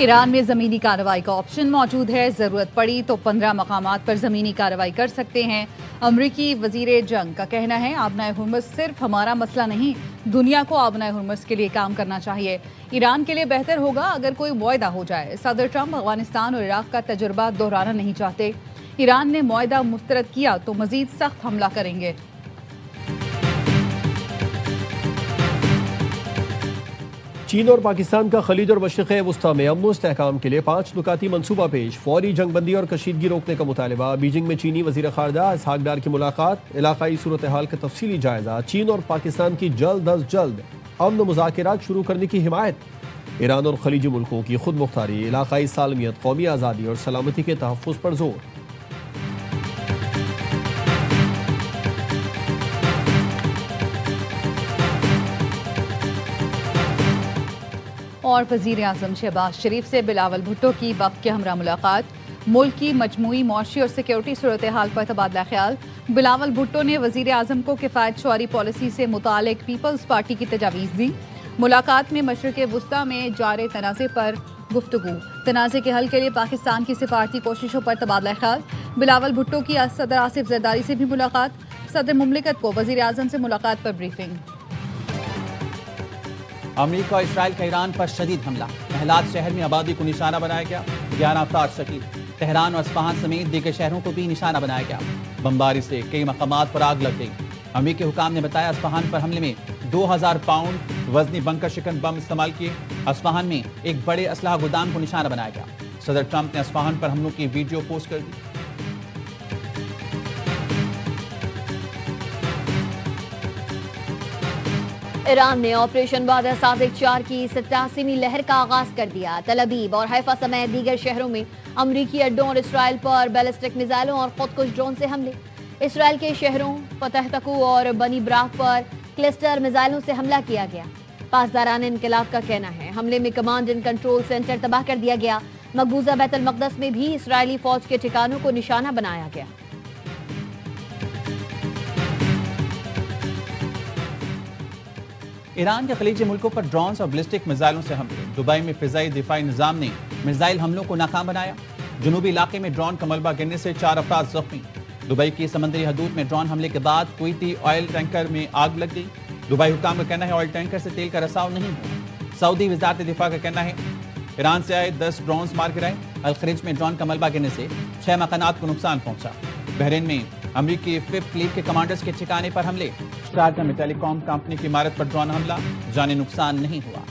Iran में ज़मीनी कार्रवाई का ऑप्शन मौजूद है। ज़रूरत पड़ी तो 15 मकामात पर ज़मीनी कार्रवाई कर सकते हैं। अमरीकी वज़ीर जंग का कहना है आबनाए हुर्मुज़ सिर्फ हमारा मसला नहीं, दुनिया को आबनाए हुर्मुज़ के लिए काम करना चाहिए। ईरान के लिए बेहतर होगा अगर कोई मुआहदा हो जाए। सदर ट्रंप अफगानिस्तान और इराक का तजुर्बा दोहराना नहीं चाहते। ईरान ने मुआहदा मुस्तरद किया तो मज़ीद सख्त हमला करेंगे। चीन और पाकिस्तान का खलीज और मशरिक़ वस्ता में अमन इस्तेहकाम के लिए 5 नुकाती मनसूबा पेश। फौरी जंगबंदी और कशीदगी रोकने का मुतालबा। बीजिंग में चीनी वज़ीर ख़ारजा इसहाक डार की मुलाकात। इलाकाई सूरत हाल का तफसीली जायजा। चीन और पाकिस्तान की जल्द अज जल्द अमन मुज़ाकरात शुरू करने की हिमायत। ईरान और खलीजी मुल्कों की खुद मुख्तारी, इलाकाई सालमियत, कौमी आज़ादी और सलामती के तहफ़्फ़ुज़ पर जोर। और वज़ीर आज़म शहबाज शरीफ से बिलावल भुट्टो की वक्त के हमरा मुलाकात। मुल्क की मजमूई मौशी और सिक्योरिटी सूरत हाल पर तबादला ख्याल। बिलावल भुट्टो ने वज़ीर आज़म को किफ़ायत शुआरी पॉलिसी से मुतालिक पीपल्स पार्टी की तजावीज़ दी। मुलाकात में मशरिक़ वस्ता में जारे तनाज़े पर गुफ्तगू। तनाज़े के हल के लिए पाकिस्तान की सिफारती कोशिशों पर तबादला ख्याल। बिलावल भुट्टो की सदर आसिफ ज़रदारी से भी मुलाकात। सदर मुमलिकत को वज़ीर आज़म से मुलाकात पर ब्रीफिंग। अमेरिका और इसराइल का ईरान पर शदीद हमला। महलात शहर में आबादी को निशाना बनाया गया। 11 अफराद शहीद। तेहरान और अस्फहान समेत दीगर शहरों को भी निशाना बनाया गया। बमबारी से कई मकामात पर आग लग गई। अमेरिकी हुकाम ने बताया अस्फहान पर हमले में 2000 पाउंड वजनी बंकर शिकन बम इस्तेमाल किए। अस्फहान में एक बड़े असलहा गोदाम को निशाना बनाया गया। सदर ट्रंप ने अस्फहान पर हमलों की वीडियो पोस्ट कर दी। ईरान ने ऑपरेशन वादा सादिक 4 की 87वीं लहर का आगाज कर दिया। तल अबीब और हैफा समेत दीगर शहरों में अमरीकी अड्डों और इसराइल पर बैलिस्टिक मिसाइलों और खुदकुश ड्रोन से हमले। इसराइल के शहरों फतह तकू और बनी ब्राक पर क्लस्टर मिसाइलों से हमला किया गया। पासदारान इनकलाब का कहना है हमले में कमांड एंड कंट्रोल सेंटर तबाह कर दिया गया। मकबूजा बैतुल मक़दस में भी इसराइली फौज के ठिकानों को निशाना बनाया गया। ईरान के खलीजी मुल्कों पर ड्रोन्स और बैलिस्टिक मिसाइलों से हमले। दुबई में फिजाई दिफाई निज़ाम ने मिसाइल हमलों को नाकाम बनाया। जनूबी इलाके में ड्रोन का मलबा गिरने से 4 अफराद जख्मी। दुबई की समंदरी हदूद में ड्रोन हमले के बाद कुवैती ऑयल टैंकर में आग लग गई। दुबई हुकाम का कहना है ऑयल टैंकर से तेल का रिसाव नहीं हुआ। सऊदी वज़ारत दिफा का कहना है ईरान से आए 10 ड्रोन्स मार गिराए। अल खलीज में ड्रोन का मलबा गिरने से 6 मकानात को नुकसान पहुंचा। बहरीन में अमरीकी 5th फ्लीट के कमांडर्स के ठिकाने पर हमले। शारजा में टेलीकॉम कंपनी की इमारत पर ड्रोन हमला, जानी नुकसान नहीं हुआ।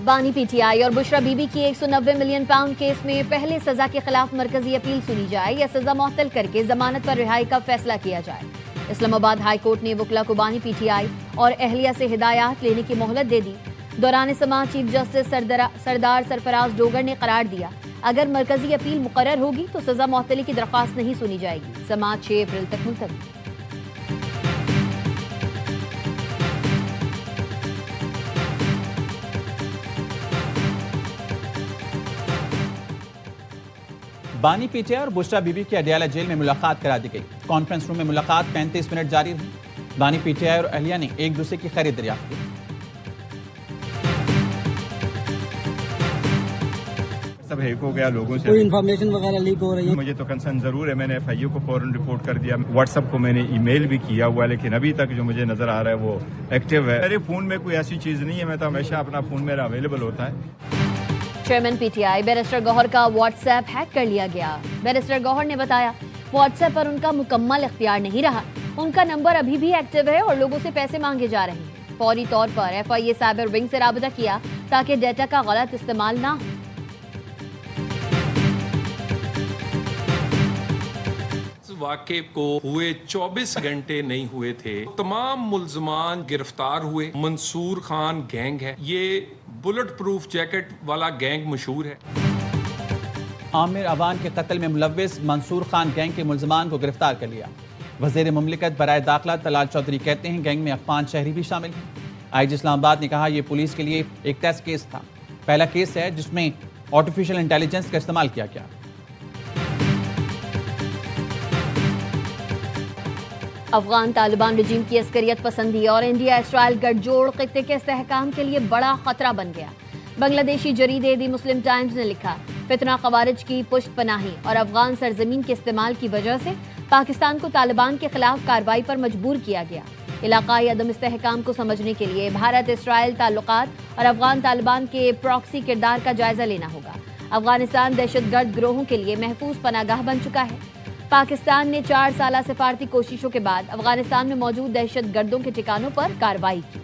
बानी पीटीआई और बुशरा बीबी की 190 मिलियन पाउंड केस में पहले सजा के खिलाफ मरकजी अपील सुनी जाए या सजा मुअत्तल करके जमानत पर रिहाई का फैसला किया जाए। इस्लामाबाद हाई कोर्ट ने वकला को बानी पीटीआई और अहलिया से हिदायत लेने की मोहलत दे दी। दौरान समाअत चीफ जस्टिस सरदार सरफराज डोगर ने करार दिया अगर मरकजी अपील मुकर्रर होगी तो सजा मुअत्तली की दरख्वास्त नहीं सुनी जाएगी। समाअत 6 अप्रैल तक मुलतवी। बानी पीटीआई और बुशरा बीबी की अडियाला जेल में मुलाकात करा दी गई। कॉन्फ्रेंस रूम में मुलाकात 35 मिनट जारी रही। बानी पीटीआई और अहलिया ने एक दूसरे की खैरियत दरियाफ्त की। सब हैक हो गया, लोगों से कोई इन्फॉर्मेशन वगैरह लीक हो रही है। मुझे तो कंसर्न जरूर है। मैंने एफआईयू को फौरन रिपोर्ट कर दिया। व्हाट्सएप को मैंने ईमेल भी किया हुआ है, लेकिन अभी तक जो मुझे नजर आ रहा है वो एक्टिव है। मेरे फोन में कोई ऐसी चीज नहीं है। मैं तो हमेशा अपना फोन मेरा अवेलेबल होता है। चेयरमैन पीटीआई बैरिस्टर गौहर का व्हाट्सएप हैक कर लिया गया। बैरिस्टर गौहर ने बताया व्हाट्सएप पर उनका मुकम्मल इख्तियार नहीं रहा। उनका नंबर अभी भी एक्टिव है और लोगों से पैसे मांगे जा रहे हैं। फौरी तौर पर एफआईए साइबर विंग से राबता किया ताकि डेटा का गलत इस्तेमाल ना हो। वाक़े को हुए 24 घंटे नहीं हुए थे। तमाम मुल्ज़मान गिरफ्तार हुए। मंसूर खान गैंग है, ये बुलेट प्रूफ जैकेट वाला गैंग मशहूर है। आमिर अवान के कत्ल में मुलव्विस मंसूर खान गैंग के मुल्ज़मान को गिरफ्तार कर लिया। वज़ीर मुमलिकत बराए दाखिला तलाल चौधरी कहते हैं गैंग में अफगान शहरी भी शामिल हैं। आईजी इस्लामाबाद ने कहा यह पुलिस के लिए एक टेस्ट केस था। पहला केस है जिसमें आर्टिफिशियल इंटेलिजेंस का इस्तेमाल किया गया। افغان طالبان رجیم کی عسکریت پسندی اور انڈیا اسرائیل گٹھ جوڑ خطے کے استحکام کے لیے بڑا خطرہ بن گیا۔ بنگلہ دیشی جریدے دی مسلم ٹائمز نے لکھا، فتنہ خوارج کی پشت پناہی اور افغان سرزمین کے استعمال کی وجہ سے پاکستان کو طالبان کے خلاف کارروائی پر مجبور کیا گیا۔ علاقائی عدم استحکام کو سمجھنے کے لیے بھارت اسرائیل تعلقات اور افغان طالبان کے پراکسی کردار کا جائزہ لینا ہوگا۔ افغانستان دہشت گرد گروہوں کے لیے محفوظ پناہ گاہ بن چکا ہے۔ پاکستان نے 4 سالہ سفارتی کوششوں کے بعد افغانستان میں موجود دہشت گردوں کے ٹھکانوں پر کارروائی کی۔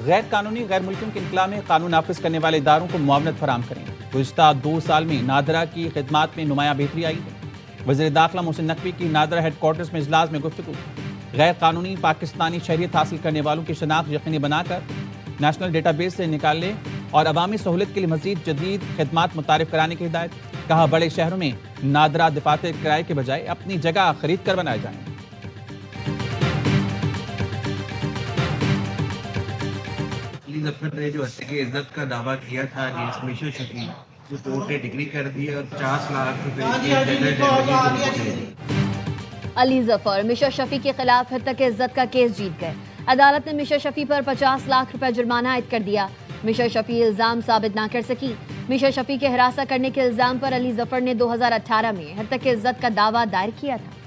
غیر قانونی غیر ملکیوں کے انخلا میں قانون نافذ کرنے والے اداروں کو معاونت فراہم کریں۔ گزشتہ 2 سال میں نادرا کی خدمات میں نمایاں بہتری آئی ہے۔ وزیر داخلہ محسن نقوی کی نادرا ہیڈ کوارٹرز میں اجلاس میں گفتگو۔ غیر قانونی پاکستانی شہریت حاصل کرنے والوں کی شناخت یقینی بنا کر نیشنل ڈیٹا بیس سے نکالنے اور عوامی سہولت کے لیے مزید جدید خدمات متعارف کرانے کی ہدایت۔ کہا بڑے شہروں میں نادرا دفاتر کرائے کے بجائے اپنی جگہ خرید کر بنائے جائیں۔ علی ظفر نے جو حد کی عزت کا دعویٰ کیا تھا اگینسٹ میشا شفیع، جو کورٹ نے ڈگری کر دی اور 50 لاکھ روپے کی علی ظفر میشا شفیع کے خلاف حد تک عزت کا کیس جیت گئے۔ عدالت نے میشا شفیع پر 50 لاکھ روپے جرمانہ عائد کر دیا۔ میشا شفیع الزام ثابت نہ کر سکی۔ میشا شفیع کے ہراساں کرنے کے الزام پر علی ظفر نے 2018 میں حد تک عزت کا دعویٰ دائر کیا تھا۔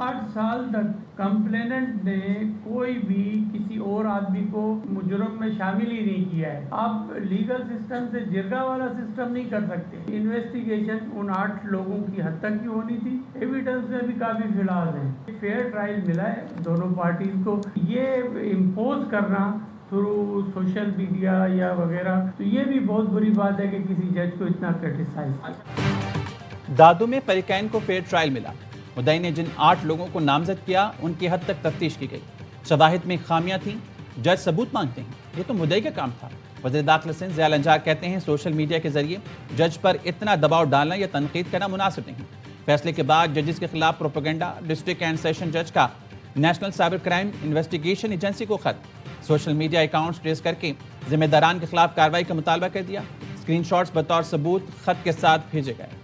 8 سال تک کمپلیننٹ نے کوئی بھی کسی اور آدمی کو مجرم میں شامل ہی نہیں کیا ہے۔ آپ لیگل سسٹم سے جرگہ والا سسٹم نہیں کر سکتے۔ انویسٹیگیشن ان 8 لوگوں کی حد تک کی ہونی تھی۔ ایویڈنس میں بھی کافی فلاز ہیں۔ فیئر ٹرائل ملا ہے دونوں پارٹیز کو۔ یہ امپوز کرنا تھرو سوشل میڈیا یا وغیرہ، تو یہ بھی بہت بری بات ہے کہ کسی جج کو اتنا کرٹیسائز۔ دادو میں فریقین کو فیئر ٹرائل ملا۔ مدعی نے جن 8 لوگوں کو نامزد کیا ان کی حد تک تفتیش کی گئی۔ شواہد میں خامیاں تھیں، جج ثبوت مانگتے ہیں، یہ تو مدعی کا کام تھا۔ وزیر داخلہ سندھ ضیاء الانجار کہتے ہیں سوشل میڈیا کے ذریعے جج پر اتنا دباؤ ڈالنا یا تنقید کرنا مناسب نہیں۔ فیصلے کے بعد ججز کے خلاف پروپیگنڈا، ڈسٹرکٹ اینڈ سیشن جج کا national cyber crime investigation agency کو خط، سوشل میڈیا اکاؤنٹس ٹریس کر کے ذمہ داران کے خلاف کارروائی کا مطالبہ کر دیا۔ اسکرین شاٹس بطور ثبوت خط کے ساتھ بھیجے گئے۔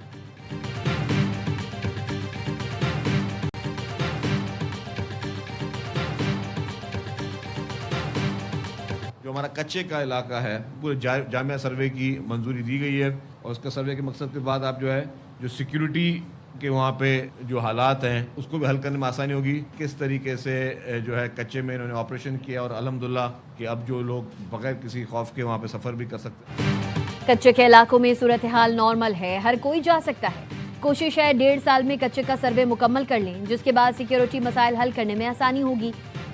جو ہمارا کچے کا علاقہ ہے، پورے جامعہ سروے کی منظوری دی گئی ہے، اور اس کا سروے کے مقصد کے بعد آپ جو ہے جو سیکیورٹی کے وہاں پہ جو حالات ہیں اس کو بھی حل کرنے میں آسانی ہوگی۔ کس طریقے سے جو ہے کچے میں انہوں نے آپریشن کیا، اور الحمدللہ کہ اب جو لوگ بغیر کسی خوف کے وہاں پہ سفر بھی کر سکتے ہیں۔ کچے کے علاقوں میں صورتحال نارمل ہے، ہر کوئی جا سکتا ہے۔ کوشش ہے 1.5 سال میں کچے کا سروے مکمل کر لیں، جس کے بعد سیکیورٹی مسائل حل کرنے میں آسانی ہوگی۔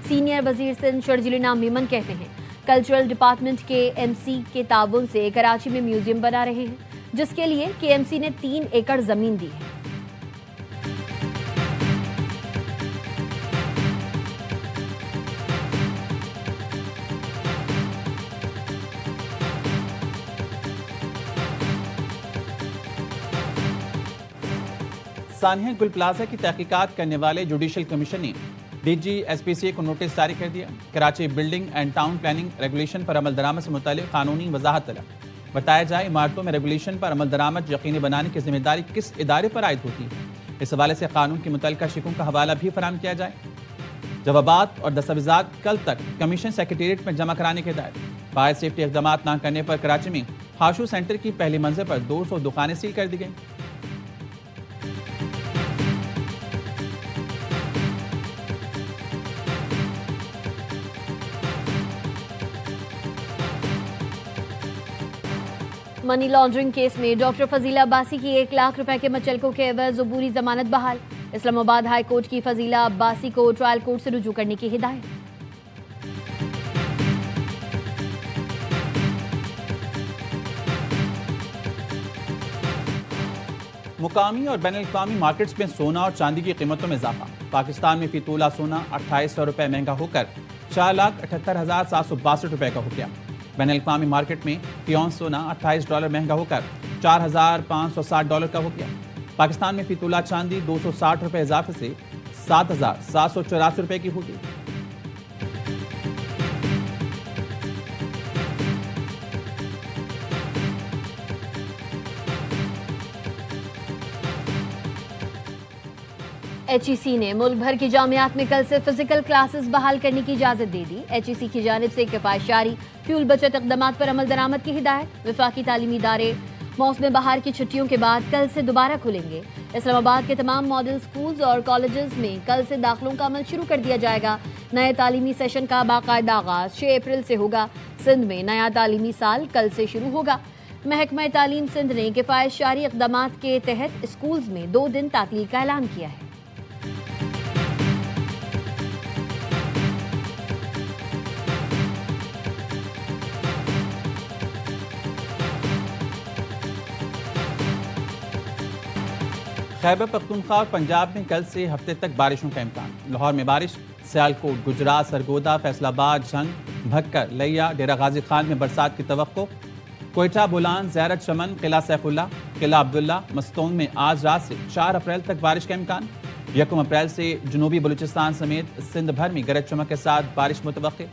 سینئر وزیر سندھ شرجیل میمن کہتے ہیں کلچرل ڈپارٹمنٹ کے ایم سی کے تعاون سے کراچی میں میوزیم بنا رہے ہیں، جس کے لیے کے ایم سی نے 3 ایکڑ زمین دی ہے۔ سانحہ گل پلازا کی تحقیقات کرنے والے جوڈیشل کمیشن نے D G S P C A کو نوٹس جاری کر دیا۔ Karachi building and town planning regulation پر عمل درآمد سے متعلق قانونی وضاحت طلب۔ بتایا جائے عمارتوں میں ریگولیشن پر عمل درآمد یقینی بنانے کی ذمہ داری کس ادارے پر عائد ہوتی ہے، اس حوالے سے قانون کی متعلقہ شقوں کا حوالہ بھی فراہم کیا جائے۔ جوابات اور دستاویزات کل تک کمیشن سیکریٹریٹ میں جمع کرانے کی ہدایت۔ فائر سیفٹی اقدامات نہ کرنے پر کراچی میں ہاشو سینٹر کی پہلی منزل پر 200 دکانیں سیل کر دی گئیں۔ منی لانڈرنگ کیس میں ڈاکٹر فضیلہ عباسی کی 1 لاکھ روپے کے مچلکوں کے عوض عبوری ضمانت بحال۔ اسلام آباد ہائی کورٹ کی فضیلہ عباسی کو ٹرائل کورٹ سے رجوع کرنے کی ہدایت۔ مقامی اور بین الاقوامی مارکیٹس میں سونا اور چاندی کی قیمتوں میں اضافہ۔ پاکستان میں فی تولہ سونا 2800 روپے مہنگا ہو کر 4,78,762 روپے کا ہو گیا۔ بین الاقوامی مارکیٹ میں فی اونس سونا $28 مہنگا ہو کر $4,560 کا ہو گیا۔ پاکستان میں فی تولہ چاندی 260 روپے اضافے سے 7,784 रुपए की होगी। HEC ने मुल्क भर की जामियात में कल से फिजिकल क्लासेस बहाल करने की इजाजत दे दी। HEC की जानिब से किफायतशारी फ्यूल बचत इक़दामात पर अमल दरामद की हिदायत। वफाकी तालीमी इदारे मौसम बहार की छुट्टियों के बाद कल से दोबारा खुलेंगे। इस्लामाबाद के तमाम मॉडल स्कूल्स और कॉलेजेस में कल से दाखिलों का अमल शुरू कर दिया जाएगा। नए तालीमी सेशन का बाकायदा आगाज 6 अप्रैल से होगा। सिंध में नया तालीमी साल कल से शुरू होगा। महकमा तालीम सिंध ने किफायतशारी इक़दामात के तहत स्कूल्स में 2 दिन तातील का ऐलान किया है। खैबर पख्तूनख्वा और पंजाब में कल से हफ्ते तक बारिशों का इम्कान। लाहौर में बारिश, सियालकोट, गुजरात, सरगोदा, फैसलाबाद, झंग, भक्कर, लिया, डेरा गाजी खान में बरसात की तवक्को। कोयटा, बुलान, ज़ैरत, चमन, किला सैफुल्ला, किला अब्दुल्ला, मस्तोंग में आज रात से 4 अप्रैल तक बारिश का इम्कान। 1 अप्रैल से जनूबी बलूचिस्तान समेत सिंध भर में गरज चमक के साथ बारिश मुतवक्किल।